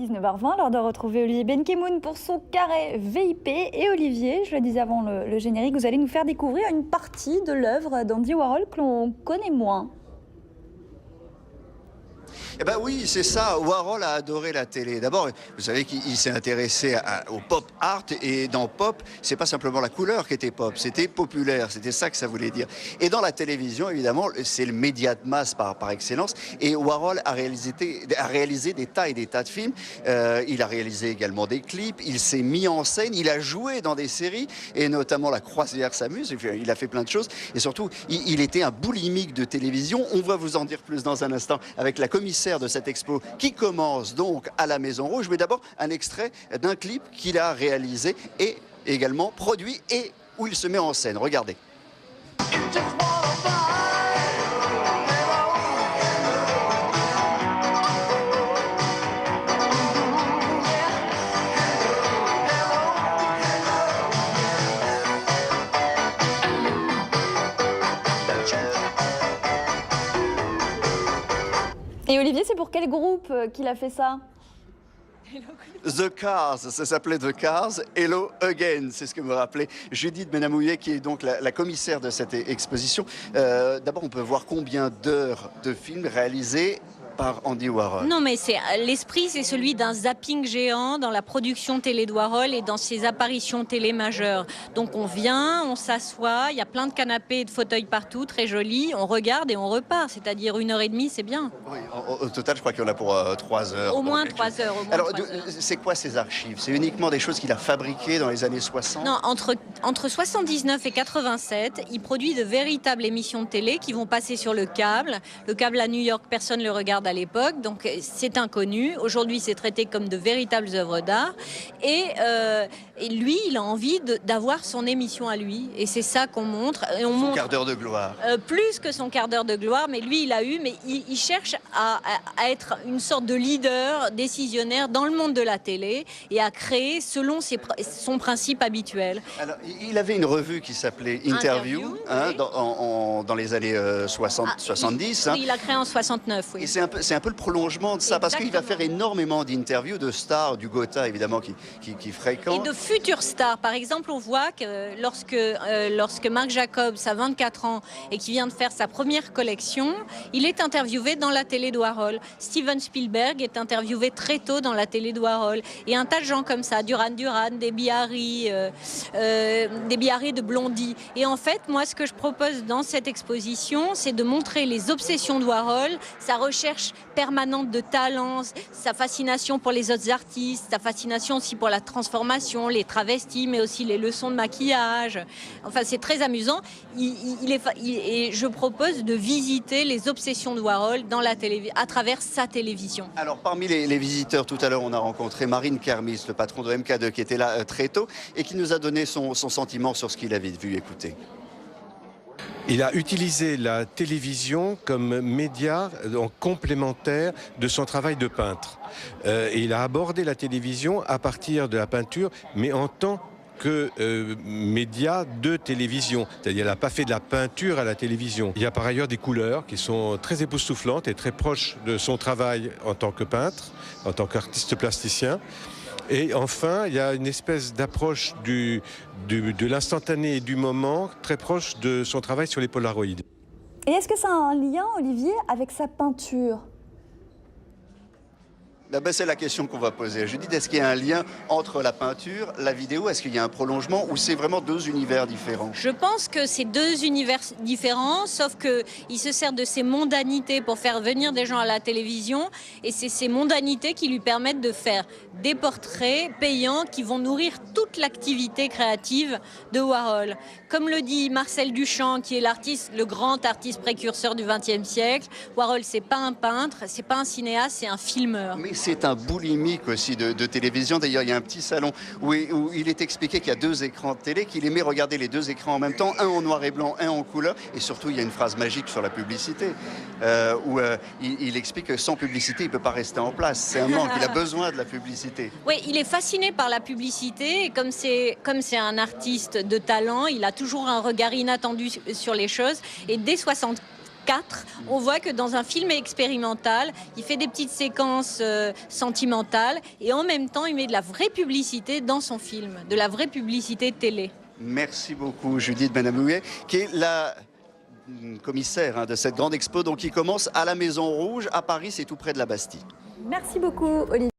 19h20, l'heure de retrouver Olivier Benkemoun pour son carré VIP. Et Olivier, je le disais avant le générique, vous allez nous faire découvrir une partie de l'œuvre d'Andy Warhol que l'on connaît moins. Eh ben oui, c'est ça. Warhol a adoré la télé. D'abord, vous savez qu'il s'est intéressé au pop art. Et dans pop, c'est pas simplement la couleur qui était pop, c'était populaire. C'était ça que ça voulait dire. Et dans la télévision, évidemment, c'est le média de masse par excellence. Et Warhol a réalisé des tas et des tas de films. Il a réalisé également des clips. Il s'est mis en scène. Il a joué dans des séries. Et notamment La Croisière s'amuse. Il a fait plein de choses. Et surtout, il était un boulimique de télévision. On va vous en dire plus dans un instant avec la commissaire de cette expo qui commence donc à la Maison Rouge. Mais d'abord, un extrait d'un clip qu'il a réalisé et également produit et où il se met en scène. Regardez. Et Olivier, c'est pour quel groupe qu'il a fait ça ? The Cars, ça s'appelait The Cars, Hello Again, c'est ce que me rappelait Judith Benamouillet, qui est donc la commissaire de cette exposition. D'abord, on peut voir combien d'heures de films réalisés par Andy Warhol. Non, mais l'esprit, c'est celui d'un zapping géant dans la production télé de Warhol et dans ses apparitions télé majeures. Donc on vient, on s'assoit, il y a plein de canapés et de fauteuils partout, très jolis, on regarde et on repart, c'est-à-dire 1h30, c'est bien. Oui, au total, je crois qu'il y en a pour 3 heures. Au moins 3 heures. Alors, c'est quoi ces archives? C'est uniquement des choses qu'il a fabriquées dans les années 60? Non, entre 79 et 87, il produit de véritables émissions de télé qui vont passer sur le câble. Le câble à New York, personne ne le regarde à l'époque, donc c'est inconnu. Aujourd'hui, c'est traité comme de véritables œuvres d'art. Et lui, il a envie d'avoir son émission à lui. Et c'est ça qu'on montre. Et on montre quart d'heure de gloire. Plus que son quart d'heure de gloire, mais lui, il a eu. Mais il cherche à être une sorte de leader décisionnaire dans le monde de la télé et à créer selon son principe habituel. Alors, il avait une revue qui s'appelait Interview, oui. dans les années 70. Oui, il a créé en 69, oui. Et c'est un peu le prolongement de ça, Exactement. parce qu'il va faire énormément d'interviews de stars, du Gotha évidemment qui fréquente. Et de futures stars. Par exemple, on voit que lorsque Marc Jacobs a 24 ans et qu'il vient de faire sa première collection, il est interviewé dans la télé de Warhol. Steven Spielberg est interviewé très tôt dans la télé de Warhol. Et un tas de gens comme ça, Duran Duran, Debbie Harry de Blondie. Et en fait, moi, ce que je propose dans cette exposition, c'est de montrer les obsessions de Warhol, sa recherche permanente de talent, sa fascination pour les autres artistes, sa fascination aussi pour la transformation, les travestis, mais aussi les leçons de maquillage. Enfin, c'est très amusant. Et je propose de visiter les obsessions de Warhol à travers sa télévision. Alors, parmi les visiteurs, tout à l'heure, on a rencontré Marine Kermis, le patron de MK2, qui était là très tôt et qui nous a donné son sentiment sur ce qu'il avait vu. Écoutez. Il a utilisé la télévision comme média complémentaire de son travail de peintre. Et il a abordé la télévision à partir de la peinture, mais en tant que média de télévision. C'est-à-dire, il n'a pas fait de la peinture à la télévision. Il y a par ailleurs des couleurs qui sont très époustouflantes et très proches de son travail en tant que peintre, en tant qu'artiste plasticien. Et enfin, il y a une espèce d'approche de l'instantané et du moment très proche de son travail sur les polaroïdes. Et est-ce que ça a un lien, Olivier, avec sa peinture ? C'est la question qu'on va poser. Je dis, est-ce qu'il y a un lien entre la peinture, la vidéo? Est-ce qu'il y a un prolongement ou c'est vraiment deux univers différents? Je pense que c'est deux univers différents, sauf qu'il se sert de ses mondanités pour faire venir des gens à la télévision. Et c'est ces mondanités qui lui permettent de faire des portraits payants qui vont nourrir toute l'activité créative de Warhol. Comme le dit Marcel Duchamp, qui est le grand artiste précurseur du XXe siècle, Warhol, c'est pas un peintre, c'est pas un cinéaste, c'est un filmeur. Mais c'est un boulimique aussi de télévision. D'ailleurs, il y a un petit salon où il est expliqué qu'il y a 2 écrans de télé, qu'il aimait regarder les 2 écrans en même temps, un en noir et blanc, un en couleur. Et surtout, il y a une phrase magique sur la publicité, où il explique que sans publicité, il ne peut pas rester en place. C'est un manque, il a besoin de la publicité. Oui, il est fasciné par la publicité. Et comme c'est un artiste de talent, il a toujours un regard inattendu sur les choses. Et dès 64, 4, on voit que dans un film expérimental, il fait des petites séquences sentimentales et en même temps, il met de la vraie publicité dans son film, de la vraie publicité télé. Merci beaucoup Judith Benamoué, qui est la commissaire de cette grande expo donc, qui commence à la Maison Rouge à Paris, c'est tout près de la Bastille. Merci beaucoup, Olivier.